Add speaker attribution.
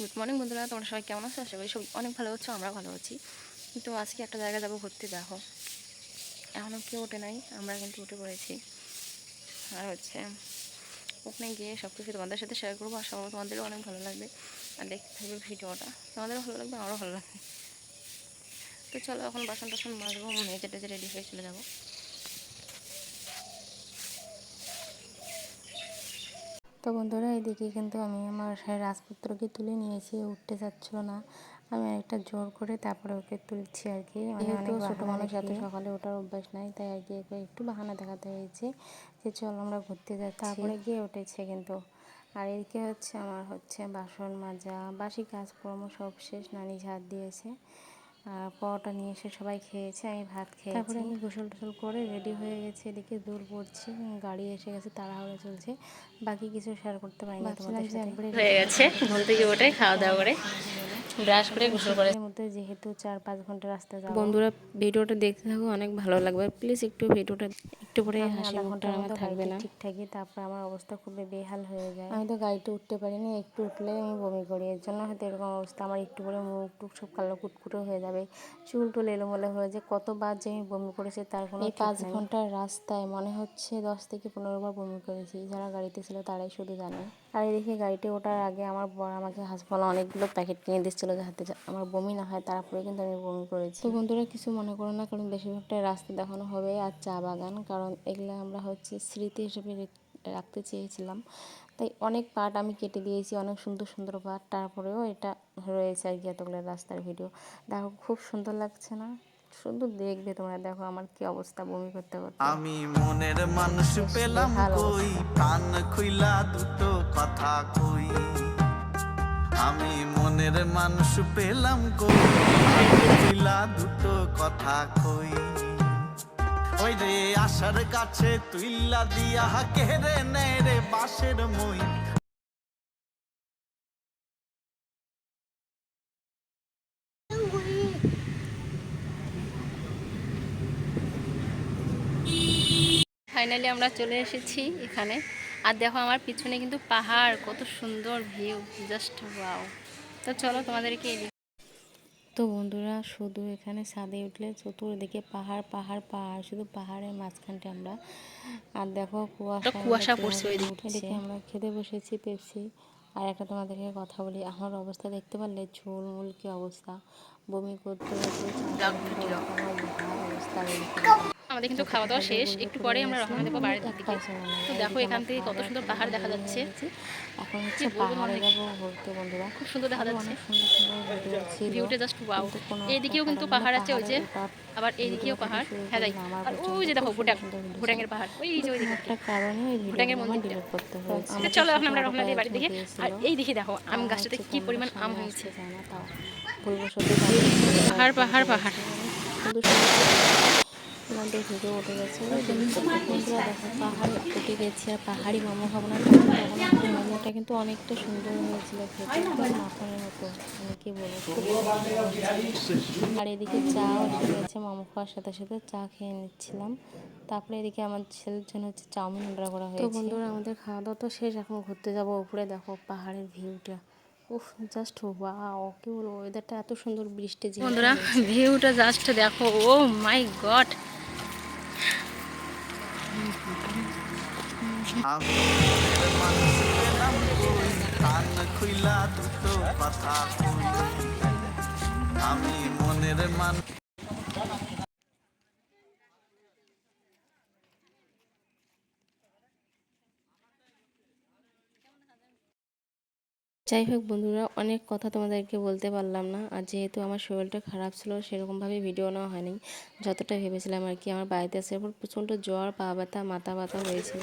Speaker 1: Good morning বন্ধুরা, তোমরা সবাই কেমন আছো? আশা করি সব অনেক ভালো আছো, আমরা ভালো আছি। কিন্তু আজকে একটা জায়গায় যাবো ঘুরতে। দেখো এখনও কেউ ওঠে নাই, আমরা কিন্তু উঠে পড়েছি। আর ওখানে গিয়ে সব কিছু তোমাদের সাথে শেয়ার করবো। আশা করবো তোমাদেরও অনেক ভালো লাগবে আর দেখতে থাকবে ভিডিওটা। তোমাদেরও ভালো লাগবে, আমারও ভালো লাগবে। তো চলো এখন বাসন টাসন মাজবো, মেজে টেজে রেডি হয়ে চলে যাবো। তো বন্ধুরা, এদিকে কিন্তু আমি আমার রাজপুত্রকে তুলে নিয়েছি, উঠতে চাচ্ছিল না। আমি একটা জোর করে তারপরে ওকে তুলছি আর কি। যেহেতু ছোটো মানুষ, এত সকালে ওঠার অভ্যাস নাই, তাই আর কি একটু বাহানা দেখাতে হয়েছে যে চল আমরা ঘুরতে যাচ্ছি। তারপরে গিয়ে উঠেছে কিন্তু। আর এদিকে আমার বাসন মাজা, বাসি কাজকর্ম সব শেষ, নানি ঝাড় দিয়েছে। আর পরোটা নিয়ে এসে সবাই খেয়েছে, আমি ভাত খেয়েছি। তারপরে আমি গোসল টোসল করে রেডি হয়ে গেছি, এদিকে দূর পড়ছি, গাড়ি এসে গেছে, তাড়াহুড়ো চলছে। বাকি কিছু শেয়ার করতে পারিনি তোমাদের সাথে। হয়ে গেছে ঘুম থেকে উঠে খাওয়া দাওয়া করে ব্রাশ করে গোসল করে মধ্যে, যেহেতু 4-5 ঘন্টা রাস্তা যাবো। বন্ধুরা ভিডিওটা দেখতে থাকো, অনেক ভালো লাগবে। প্লিজ একটু ভিডিওটা একটু পরে হাসি মুখটা আমার থাকবে না ঠিকঠাকই, তারপর আমার অবস্থা খুবই বেহাল হয়ে যায়। আমি তো গাড়িতে উঠতে পারিনি, একটু উঠলে আমি বমি করি, এর জন্য হয়তো এরকম অবস্থা। আমার একটু পরে মুখ টুক সব কালো কুটকুটো হয়ে যাবে, চুল টুল এলোমেলো হয়ে যায়। কতবার যে আমি বমি করেছি তার কোনো ঠিক নাই। 5 ঘন্টার রাস্তায় মনে হচ্ছে 10 থেকে 15 বার বমি করেছি। যারা গাড়িতে ছিল তারাই শুধু জানে। আর এদিকে গাড়িতে ওঠার আগে আমার বর আমাকে হাসপাতালে অনেকগুলো প্যাকেট কিনে দিচ্ছিলো, যাতে আমার বমি না হয়। তারপরে কিন্তু আমি বমি করেছি। তো বন্ধুরা কিছু মনে করো না, কারণ বেশিরভাগটা রাস্তা দেখানো হবে আর চা বাগান, কারণ এগুলো আমরা স্মৃতি হিসেবে রাখতে চেয়েছিলাম। তাই অনেক পার্ট আমি কেটে দিয়েছি, অনেক সুন্দর সুন্দর পার্ট। তারপরেও এটা রয়েছে আর কি এতগুলো রাস্তার ভিডিও। দেখো খুব সুন্দর লাগছে না? শুধু দেখবে তোমরা, দেখো আমার কি অবস্থা বমি করতে করতে।
Speaker 2: আমি মনের মানুষ পেলাম কই, প্রাণ খুইলা দুটো কথা কই। আমি মনের মানুষ পেলাম কই, প্রাণ খুইলা দুটো কথা কই। ওই রে আশার কাছে তুইলা দিয়া কেড়ে নে রে বাঁশের মই।
Speaker 1: ফাইনালি আমরা চলে এসেছি এখানে। আর দেখো আমার পিছনে কিন্তু পাহাড়, কত সুন্দর ভিউ, জাস্ট ওয়াও। তো চলো তোমাদেরকে। তো বন্ধুরা শুধু এখানে ছাদে উঠলে চতুর্দিকে পাহাড় পাহাড় পাহাড়, শুধু পাহাড়ের মাঝখানটা আমরা। আর দেখো কুয়াশা পড়ছে ওইদিকে। আমরা খেতে বসেছি পেপসি। আর একটা তোমাদেরকে কথা বলি, আমার অবস্থা দেখতে পারলে, ঝোলমুল কি অবস্থা, বমি করতে করতে অবস্থা। আমাদের কিন্তু খাওয়া দাওয়া শেষ, একটু পরে আমরা রওনা দেবো বাড়ির দিকে। তো দেখো এখান থেকে কত সুন্দর পাহাড় দেখা যাচ্ছে। এখন পাহাড়ে যাবো ঘুরতে বন্ধুরা, খুব সুন্দর দেখা যাচ্ছে, ভিউটা জাস্ট ওয়াও। এইদিকেও কিন্তু পাহাড় আছে, ওই যে আবার এইদিকেও পাহাড়। হ্যাঁ যাই, আর ওই যে দেখো ভুটাঙের পাহাড়, ওই যে ওই দিকে ভুটাঙের মন্দিরটা। চলো এখন আমরা রওনা দিই বাড়ির দিকে। আর এই দিকে দেখো আম গাছটাতে কি পরিমাণ আম হয়েছে, পাহাড় পাহাড় পাহাড়। আমাদের ভিডিও উঠে গেছে, বন্ধুরা দেখো পাহাড়ে উঠে গেছি। আর পাহাড়ি মোমো খাবো না, মোমোটা কিন্তু অনেকটা সুন্দর হয়েছিল খেতে, একদম মাখনের মতো, আমি কি বলবো, খুব আর এদিকে চাও এসে গেছে, মোমো খাওয়ার সাথে সাথে চা খেয়ে নিচ্ছিলাম। তারপরে এদিকে আমার ছেলের জন্য চাউমিন অর্ডার করা হয়েছে। তো বন্ধুরা আমাদের খাওয়া দাওয়া তো শেষ, এখন ঘুরতে যাবো উপরে। দেখো পাহাড়ের ভিউটা, উফ জাস্ট ওয়াও, কি বলবো, ওয়েদারটা এত সুন্দর, বৃষ্টি। বন্ধুরা ভিউটা জাস্ট দেখো, ও মাই গড।
Speaker 2: আমি মনের মানুষ পেলাম কই, প্রাণ খুইলা দুটো কথা কই। আমি মনের মানুষ।
Speaker 1: যাই হোক বন্ধুরা, অনেক কথা তোমাদেরকে বলতে পারলাম না। আর যেহেতু আমার শরীরটা খারাপ ছিল, সেরকমভাবে ভিডিও নেওয়া হয়নি যতটা ভেবেছিলাম আর কি। আমার বাড়িতে আসার পর প্রচণ্ড জ্বর, পা ব্যথা, মাথা ব্যথা হয়েছিল।